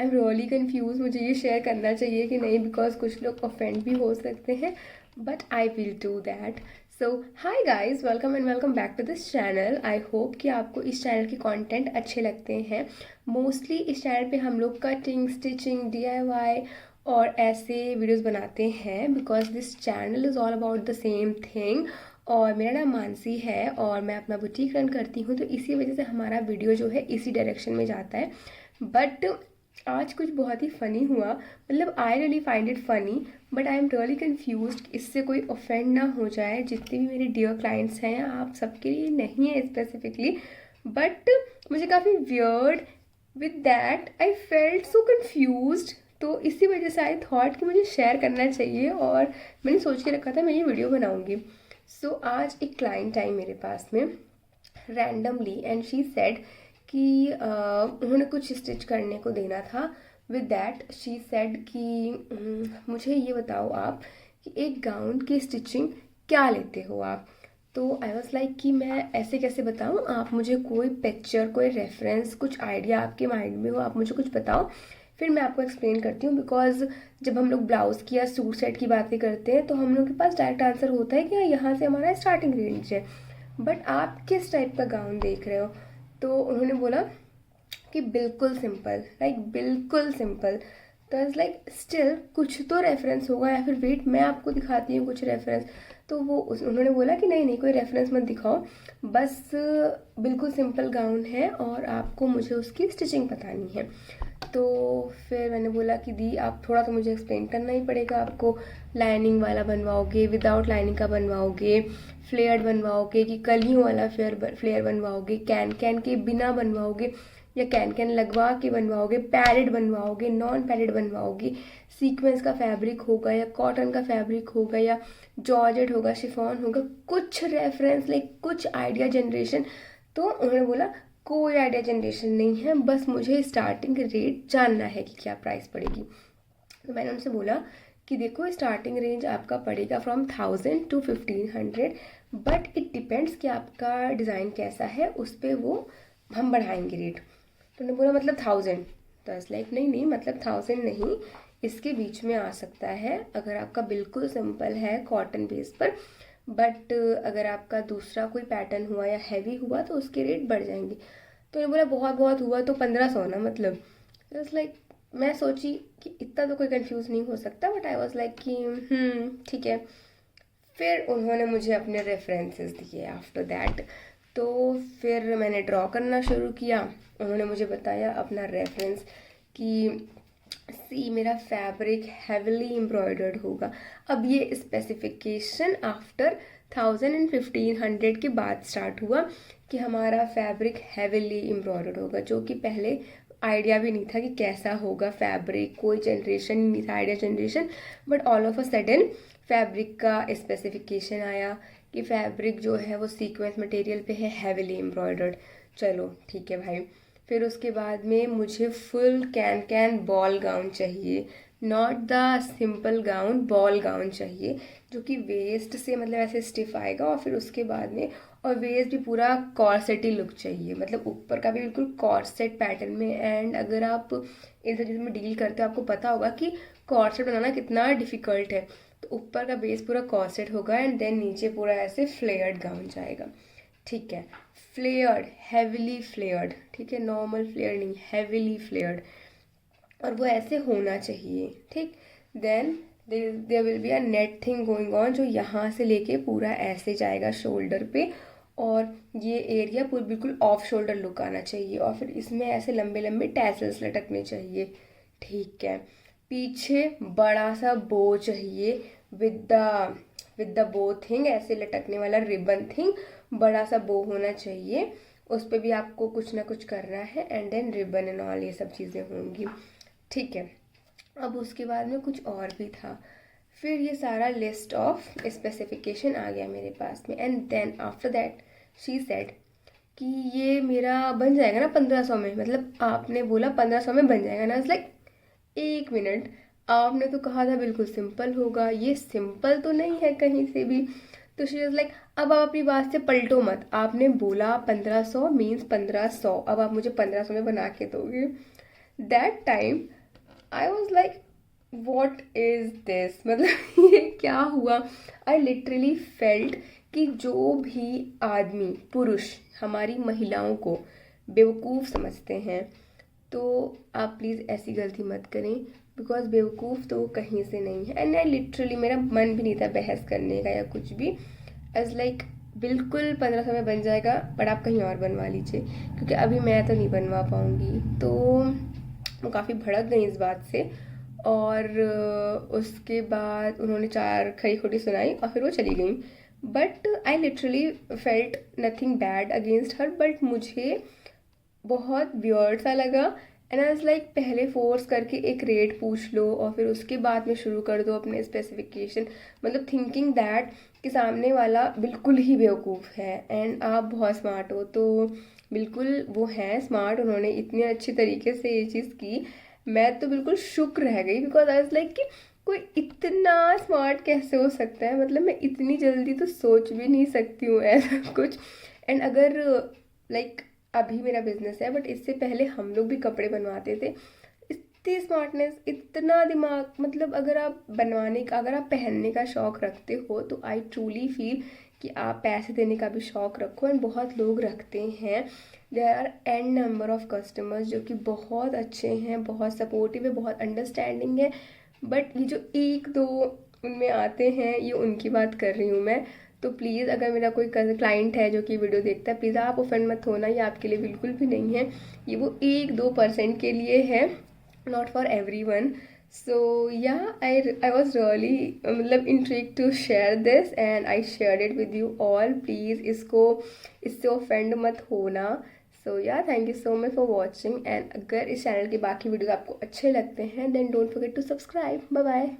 I am really confuse, मुझे ये share करना चाहिए कि नहीं, बिकॉज कुछ लोग ऑफेंड भी हो सकते हैं, but I will do that. So hi guys, welcome and welcome back to this channel. I hope कि आपको इस चैनल के कंटेंट अच्छे लगते हैं। मोस्टली इस चैनल पे हम लोग कटिंग, स्टिचिंग, DIY और ऐसे वीडियोस बनाते हैं, because this channel is all about the same thing. और मेरा नाम मानसी है और मैं अपना बुटीक रन करती हूँ, तो इसी वजह से हमारा वीडियो जो है इसी डायरेक्शन में जाता है। बट आज कुछ बहुत ही फ़नी हुआ, मतलब I really find it funny, but I am really confuse, इससे कोई ऑफेंड ना हो जाए। जितने भी मेरे डियर क्लाइंट्स हैं, आप सबके लिए नहीं है स्पेसिफिकली, बट मुझे काफ़ी weird with that, I felt so confused. तो इसी वजह से आई थॉट कि मुझे शेयर करना चाहिए और मैंने सोच के रखा था मैं ये वीडियो बनाऊंगी। सो आज एक क्लाइंट आई मेरे पास में रैंडमली एंड शी सेड कि उन्होंने कुछ स्टिच करने को देना था। विद दैट शी सेड कि मुझे ये बताओ आप कि एक गाउन की स्टिचिंग क्या लेते हो आप। तो आई वॉज लाइक कि मैं ऐसे कैसे बताऊँ, आप मुझे कोई पिक्चर, कोई रेफरेंस, कुछ आइडिया आपके माइंड में हो, आप मुझे कुछ बताओ, फिर मैं आपको एक्सप्लेन करती हूँ। बिकॉज जब हम लोग ब्लाउज़ की या सूट सेट की बातें करते हैं तो हम लोग के पास डायरेक्ट आंसर होता है कि यहाँ से हमारा स्टार्टिंग रेंज है, बट आप किस टाइप का गाउन देख रहे हो। तो उन्होंने बोला कि बिल्कुल सिंपल, लाइक बिल्कुल सिंपल। तो आई लाइक स्टिल कुछ तो रेफरेंस होगा, या फिर वेट मैं आपको दिखाती हूँ कुछ रेफरेंस। तो उन्होंने बोला कि नहीं नहीं, कोई रेफरेंस मत दिखाओ, बस बिल्कुल सिंपल गाउन है और आपको मुझे उसकी स्टिचिंग बतानी है। तो फिर मैंने बोला कि दी आप थोड़ा तो मुझे एक्सप्लेन करना ही पड़ेगा, आपको लाइनिंग वाला बनवाओगे, विदाउट लाइनिंग का बनवाओगे, फ्लेयर्ड बनवाओगे कि कलियों वाला फ्लेयर बनवाओगे, कैन कैन के बिना बनवाओगे या कैन कैन लगवा के बनवाओगे, पैडेड बनवाओगे, नॉन पैडेड बनवाओगे, सीक्वेंस का फैब्रिक होगा या कॉटन का फैब्रिक होगा या जॉर्जेट होगा, शिफॉन होगा, कुछ रेफरेंस, लाइक कुछ आइडिया जनरेशन। तो उन्होंने बोला कोई आइडिया जनरेशन नहीं है, बस मुझे स्टार्टिंग रेट जानना है कि क्या प्राइस पड़ेगी। तो मैंने उनसे बोला कि देखो स्टार्टिंग रेंज आपका पड़ेगा from 1000 to 1500, but it depends कि आपका डिज़ाइन कैसा है, उस पर वो हम बढ़ाएंगे रेट। तो उन्होंने बोला मतलब 1000। तो इस लाइक नहीं नहीं, मतलब 1000 नहीं, इसके बीच में आ सकता है अगर आपका बिल्कुल सिंपल है कॉटन बेस पर, बट अगर आपका दूसरा कोई पैटर्न हुआ या हैवी हुआ तो उसके रेट बढ़ जाएंगे। तो उन्होंने बोला बहुत बहुत हुआ तो 1500 ना, मतलब इट्स लाइक मैं सोची कि इतना तो कोई कंफ्यूज नहीं हो सकता, बट आई वाज लाइक कि ठीक है। फिर उन्होंने मुझे अपने रेफरेंसेस दिए आफ्टर दैट। तो फिर मैंने ड्रॉ करना शुरू किया, उन्होंने मुझे बताया अपना रेफरेंस कि सी मेरा फैब्रिक हैविली एम्ब्रॉयडर्ड होगा। अब ये स्पेसिफिकेशन आफ्टर 1000 and 1500 के बाद स्टार्ट हुआ कि हमारा फैब्रिक हैविली एम्ब्रॉयडर्ड होगा, जो कि पहले आइडिया भी नहीं था कि कैसा होगा फैब्रिक, कोई जनरेशन नहीं था, idea generation. But all of a sudden fabric का स्पेसिफिकेशन आया कि फैब्रिक जो है वो सीक्वेंस मटेरियल पे है, हैविली एम्ब्रॉयडर्ड। चलो ठीक है भाई। फिर उसके बाद में मुझे full can can ball gown चाहिए, not the simple gown, ball gown चाहिए, जो कि वेस्ट से मतलब ऐसे स्टिफ आएगा और फिर उसके बाद में, और वेस्ट भी पूरा कॉर्सेटी लुक चाहिए, मतलब ऊपर का भी बिल्कुल कॉर्सेट पैटर्न में। एंड अगर आप इन सब चीज़ों में डील करते हो आपको पता होगा कि कॉर्सेट बनाना कितना डिफ़िकल्ट है। तो ऊपर का बेस पूरा कॉर्सेट होगा एंड देन नीचे पूरा ऐसे फ्लेयर्ड गाउन जाएगा, ठीक है। फ्लेयर्ड, हैविली फ्लेयर्ड, ठीक है, नॉर्मल फ्लेयर नहीं, हैविली फ्लेयर्ड, और वो ऐसे होना चाहिए, ठीक। Then there will be a net thing going on, जो यहाँ से लेके पूरा ऐसे जाएगा शोल्डर पे, और ये एरिया पूरा बिल्कुल ऑफ शोल्डर लुक आना चाहिए, और फिर इसमें ऐसे लंबे लंबे टैसल्स लटकने चाहिए, ठीक है। पीछे बड़ा सा बो चाहिए विद द बो थिंग, ऐसे लटकने वाला रिबन थिंग, बड़ा सा बो होना चाहिए, उस पर भी आपको कुछ ना कुछ करना है, and then ribbon and all ये सब चीज़ें होंगी, ठीक है। अब उसके बाद में कुछ और भी था, फिर ये सारा लिस्ट ऑफ स्पेसिफिकेशन आ गया मेरे पास में, and then after that she said कि ये मेरा बन जाएगा ना 1500 में, मतलब आपने बोला 1500 में बन जाएगा ना। लाइक एक मिनट, आपने तो कहा था बिल्कुल सिंपल होगा, ये सिंपल तो नहीं है कहीं से भी। तो शी इज़ लाइक अब आप अपनी बात से पलटो मत, आपने बोला 1500 मीन्स 1500, अब आप मुझे 1500 में बना के दोगे। That time I was like what is this, मतलब ये क्या हुआ। आई लिटरली फेल्ट कि जो भी आदमी पुरुष हमारी महिलाओं को बेवकूफ़ समझते हैं, तो आप प्लीज़ ऐसी गलती मत करें, बिकॉज बेवकूफ़ तो कहीं से नहीं है। एंड आई लिटरली, मेरा मन भी नहीं था बहस करने का या कुछ भी। एज लाइक बिल्कुल 1500 में बन जाएगा, बट आप कहीं और बनवा लीजिए, क्योंकि अभी मैं तो नहीं बनवा पाऊँगी। तो वो काफ़ी भड़क गई इस बात से, और उसके बाद उन्होंने 4 खरी खोटी सुनाई और फिर वो चली गई। But I literally felt nothing bad against her, but मुझे बहुत वियर्ड सा लगा। एंड आई वाज लाइक, पहले फोर्स करके एक रेट पूछ लो और फिर उसके बाद में शुरू कर दो अपने स्पेसिफिकेशन, मतलब थिंकिंग दैट कि सामने वाला बिल्कुल ही बेवकूफ़ है एंड आप बहुत स्मार्ट हो। तो बिल्कुल वो हैं स्मार्ट, उन्होंने इतने अच्छे तरीके से ये चीज़ की, मैं तो बिल्कुल शुक्र रह गई। बिकॉज आई वाज लाइक कि कोई इतना स्मार्ट कैसे हो सकता है, मतलब मैं इतनी जल्दी तो सोच भी नहीं सकती हूँ ऐसा कुछ। एंड अगर लाइक अभी मेरा बिजनेस है, बट इससे पहले हम लोग भी कपड़े बनवाते थे। इतनी स्मार्टनेस, इतना दिमाग, मतलब अगर आप बनवाने का, अगर आप पहनने का शौक़ रखते हो तो आई ट्रूली फील कि आप पैसे देने का भी शौक़ रखो। एंड बहुत लोग रखते हैं, there are an number of customers जो कि बहुत अच्छे हैं, बहुत सपोर्टिव है, बहुत अंडरस्टैंडिंग है। बट ये जो एक दो उनमें आते हैं, ये उनकी बात कर रही हूँ मैं। तो प्लीज़, अगर मेरा कोई क्लाइंट है जो कि वीडियो देखता है, प्लीज़ आप ऑफेंड मत होना, ये आपके लिए बिल्कुल भी नहीं है। ये वो 1-2% के लिए है, not for everyone. So ya I was really मतलब intrigued to share this and I share it with you all. Please इससे ऑफेंड मत होना। So ya thank you so much for watching. And अगर इस channel के बाकी videos आपको अच्छे लगते हैं, then don't forget to subscribe. Bye bye.